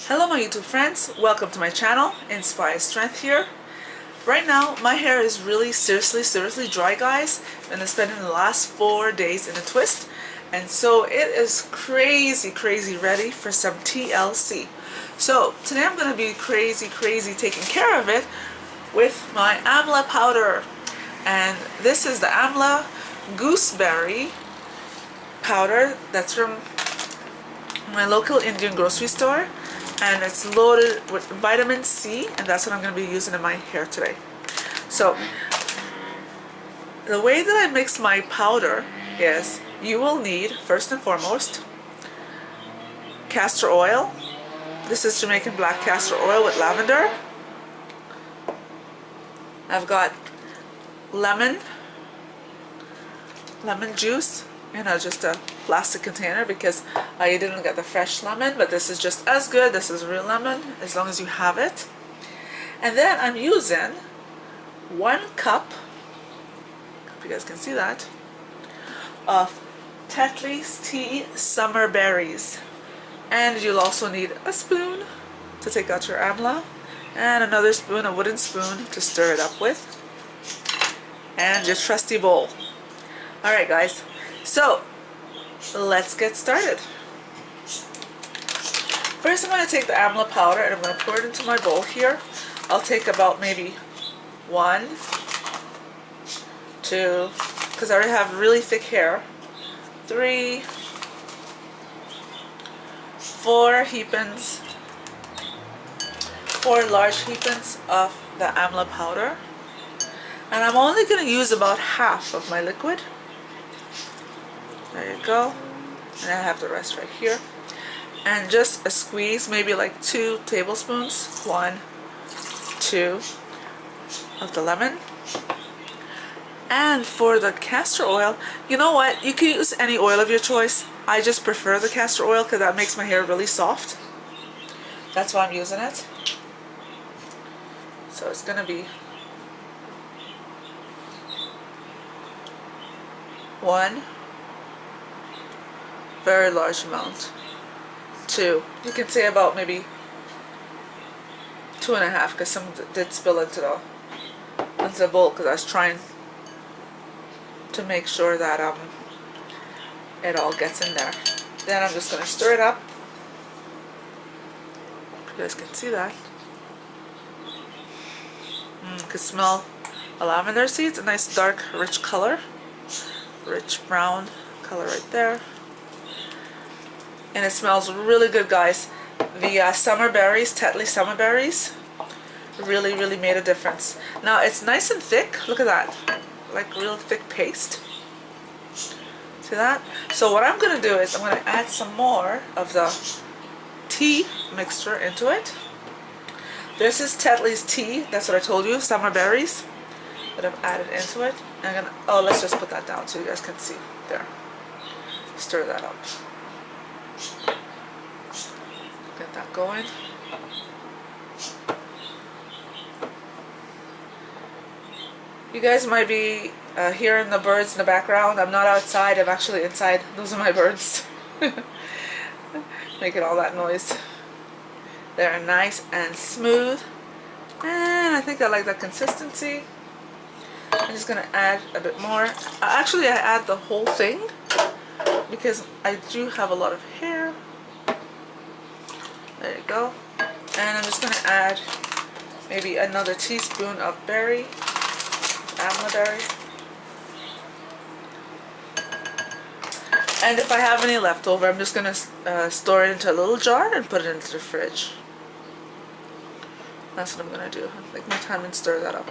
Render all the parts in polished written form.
Hello my YouTube friends, welcome to my channel, Inspire Strength here. Right now my hair is really seriously dry, guys, and it's been in the last 4 days in a twist, and so it is crazy ready for some TLC. So today I'm going to be crazy taking care of it with my Amla powder, and this is the Amla Gooseberry Powder that's from my local Indian grocery store, and it's loaded with vitamin C, and that's what I'm going to be using in my hair today. So the way that I mix my powder is you will need, first and foremost, castor oil. This is Jamaican black castor oil with lavender. I've got lemon juice in just a plastic container because I didn't get the fresh lemon, but this is just as good. This is real lemon as long as you have it. And then I'm using 1 cup, hope you guys can see that, of Tetley's tea summer berries. And you'll also need a spoon to take out your amla, and another spoon, a wooden spoon, to stir it up with, and your trusty bowl. Alright guys, so let's get started. First I'm going to take the Amla powder and I'm going to pour it into my bowl here. I'll take about maybe 1, 2, because I already have really thick hair, 3, 4 heapings, 4 large heapings of the Amla powder. And I'm only going to use about half of my liquid. There you go. And I have the rest right here. And just a squeeze, maybe like 2 tablespoons, 1, 2 of the lemon. And for the castor oil, you know what? You can use any oil of your choice. I just prefer the castor oil because that makes my hair really soft. That's why I'm using it. So it's going to be 1 very large amount, 2, you can say about maybe 2.5, because some did spill into the bowl because I was trying to make sure that it all gets in there. Then I'm just going to stir it up. You guys can see that. You can smell the lavender seeds, a nice dark rich color, rich brown color right there. And it smells really good, guys. The summer berries, Tetley summer berries, really made a difference. Now it's nice and thick. Look at that, like real thick paste. See that? So what I'm going to do is I'm going to add some more of the tea mixture into it. This is Tetley's tea. That's what I told you, summer berries that I've added into it. And I'm gonna, let's just put that down so you guys can see. There. Stir that up. Get that going. You guys might be hearing the birds in the background. I'm not outside, I'm actually inside. Those are my birds. Making all that noise. They're nice and smooth. And I think I like that consistency. I'm just going to add a bit more. Actually, I add the whole thing because I do have a lot of hair. There you go. And I'm just going to add maybe another teaspoon of berry, amla berry. And if I have any left over, I'm just going to store it into a little jar and put it into the fridge. That's what I'm going to do. Take my time and stir that up.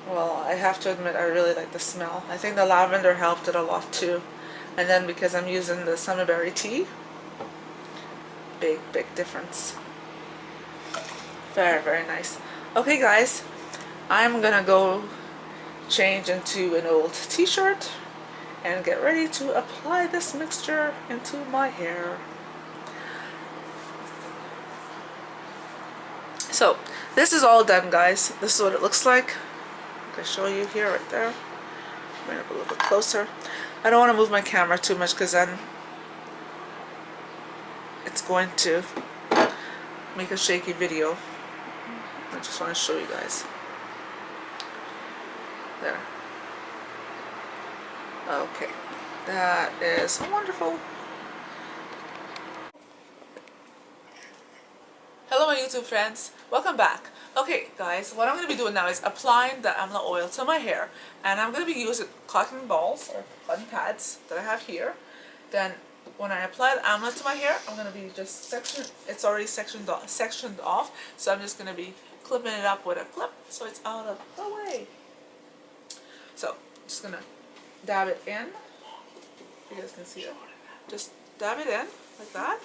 Well, I have to admit I really like the smell. I think the lavender helped it a lot too. And then because I'm using the summerberry tea, big difference. Very nice. Okay guys, I'm gonna go change into an old t-shirt and get ready to apply this mixture into my hair. So this is all done, guys. This is what it looks like. I show you here, right there. Bring it up a little bit closer. I don't want to move my camera too much because then it's going to make a shaky video. I just want to show you guys. There. Okay. That is wonderful. Hello my YouTube friends, welcome back. Okay guys, what I'm going to be doing now is applying the Amla oil to my hair, and I'm going to be using cotton balls or cotton pads that I have here. Then when I apply the Amla to my hair, I'm going to be just it's already sectioned off, so I'm just going to be clipping it up with a clip so it's out of the way. So I'm just going to dab it in. You guys can see it. Just dab it in like that.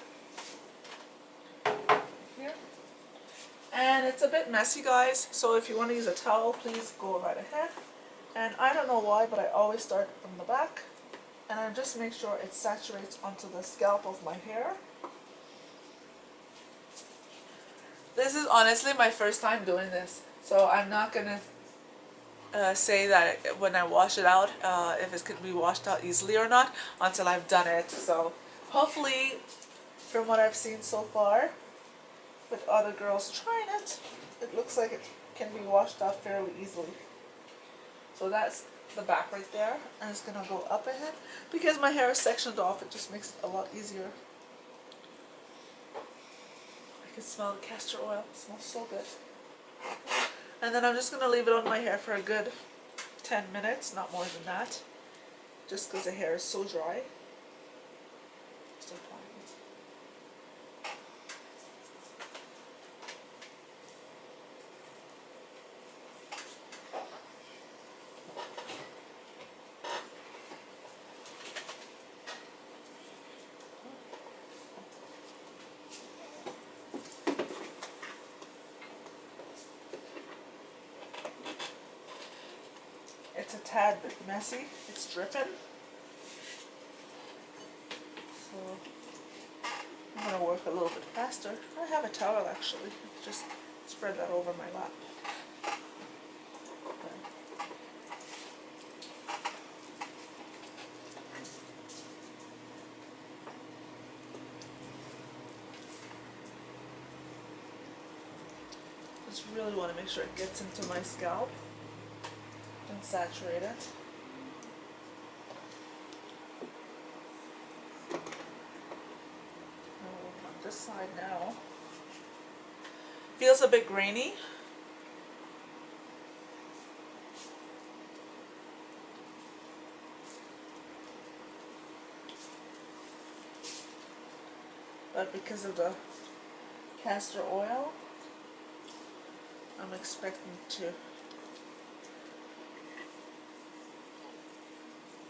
Here. And it's a bit messy guys, so if you want to use a towel, please go right ahead. And I don't know why, but I always start from the back, and I just make sure it saturates onto the scalp of my hair. This is honestly my first time doing this, so I'm not gonna say that when I wash it out, if it can be washed out easily or not, until I've done it. So hopefully, from what I've seen so far with other girls trying it, it looks like it can be washed out fairly easily. So that's the back right there. I'm just gonna go up ahead because my hair is sectioned off. It just makes it a lot easier. I can smell the castor oil. It smells so good. And then I'm just gonna leave it on my hair for a good 10 minutes, not more than that, just because the hair is so dry. Just applying it. It's a tad bit messy. It's dripping. So I'm going to work a little bit faster. I have a towel actually. Just spread that over my lap. Just really want to make sure it gets into my scalp and saturate it. I'll work on this side now. Feels a bit grainy. But because of the castor oil, I'm expecting to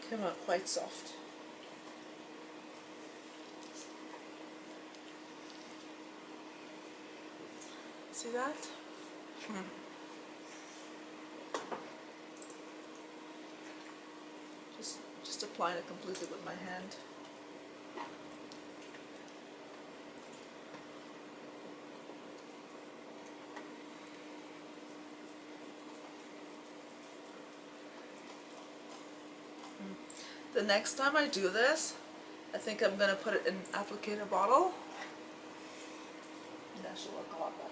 come out quite soft. See that? Just applying it completely with my hand. The next time I do this, I think I'm going to put it in an applicator bottle. And that should work a lot better.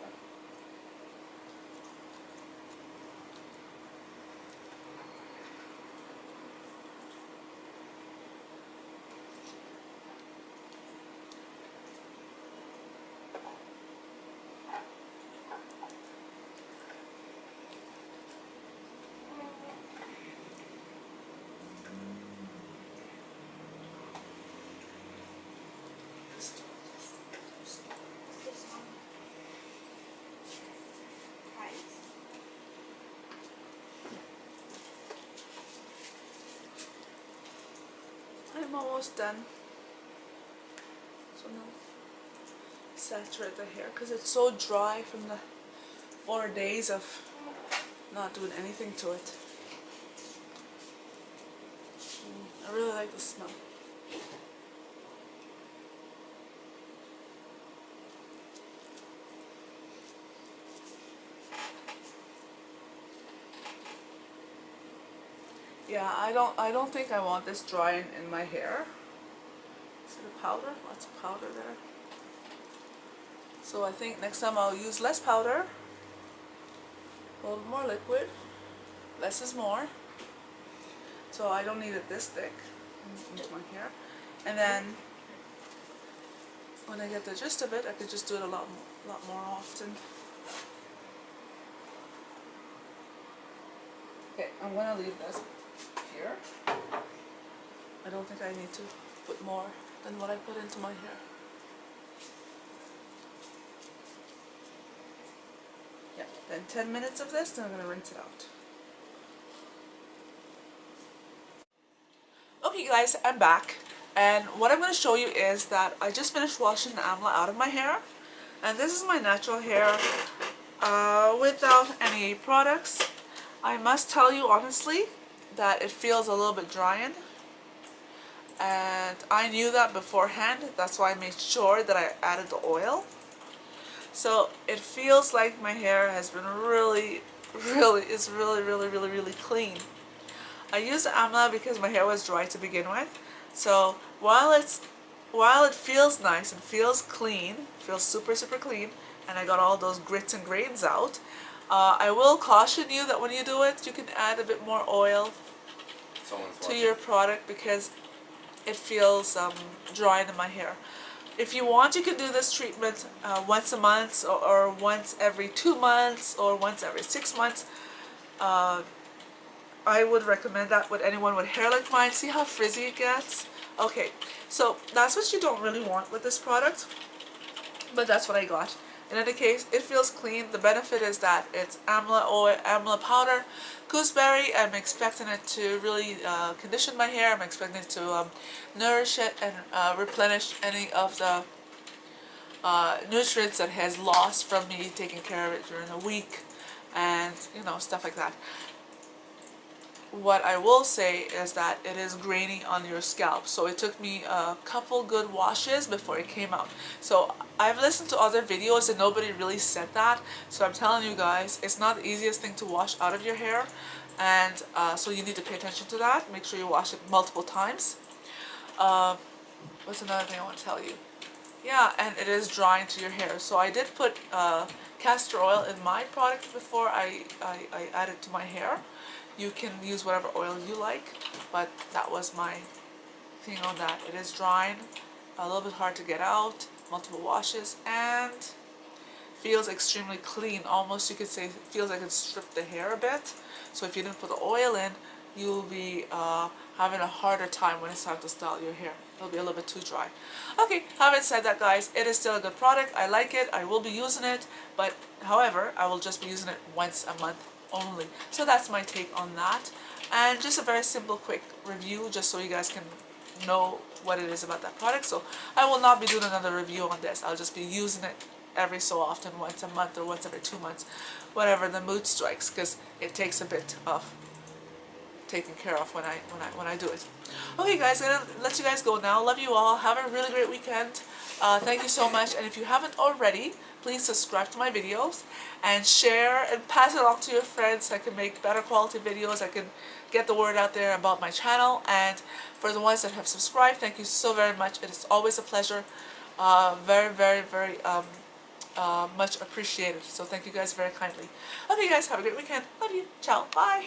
I'm almost done. So now saturate the hair because it's so dry from the 4 days of not doing anything to it. I really like the smell. Yeah, I don't think I want this drying in my hair. Is it a powder? Lots of powder there. So I think next time I'll use less powder, a little more liquid. Less is more. So I don't need it this thick in my hair. And then when I get the gist of it, I could just do it a lot more often. Okay, I'm gonna leave this here. I don't think I need to put more than what I put into my hair. Yeah, then 10 minutes of this, then I'm gonna rinse it out. Okay guys, I'm back, and what I'm going to show you is that I just finished washing the amla out of my hair, and this is my natural hair without any products. I must tell you honestly that it feels a little bit drying, and I knew that beforehand. That's why I made sure that I added the oil. So it feels like my hair has been really clean. I used the Amla because my hair was dry to begin with. So while it feels nice and feels clean, feels super clean, and I got all those grits and grains out, I will caution you that when you do it, you can add a bit more oil to your product because it feels dry in my hair. If you want, you can do this treatment once a month or once every 2 months or once every 6 months. I would recommend that with anyone with hair like mine. See how frizzy it gets? Okay, so that's what you don't really want with this product, but that's what I got. In any case, it feels clean. The benefit is that it's Amla oil, Amla powder, gooseberry. I'm expecting it to really condition my hair. I'm expecting it to nourish it and replenish any of the nutrients that it has lost from me taking care of it during the week, and you know, stuff like that. What I will say is that it is grainy on your scalp, so it took me a couple good washes before it came out. So I've listened to other videos and nobody really said that, so I'm telling you guys, it's not the easiest thing to wash out of your hair, and so you need to pay attention to that. Make sure you wash it multiple times. What's another thing I want to tell you? Yeah, and it is drying to your hair. So I did put castor oil in my product before I added to my hair. You can use whatever oil you like, but that was my thing on that. It is drying, a little bit hard to get out, multiple washes, and feels extremely clean. Almost you could say it feels like it stripped the hair a bit. So if you didn't put the oil in, you'll be having a harder time when it's time to style your hair. It'll be a little bit too dry. Okay, having said that guys, it is still a good product. I like it. I will be using it, but however, I will just be using it once a month only. So that's my take on that, and just a very simple quick review just so you guys can know what it is about that product. So I will not be doing another review on this. I'll just be using it every so often, once a month or once every 2 months, whatever the mood strikes, because it takes a bit of taken care of when I do it. Okay guys, I'm gonna let you guys go now. Love you all. Have a really great weekend. Thank you so much, and if you haven't already, please subscribe to my videos and share and pass it on to your friends so I can make better quality videos. I can get the word out there about my channel, and for the ones that have subscribed, thank you so very much. It is always a pleasure. Very much appreciated. So thank you guys very kindly. Okay guys, have a great weekend. Love you. Ciao. Bye.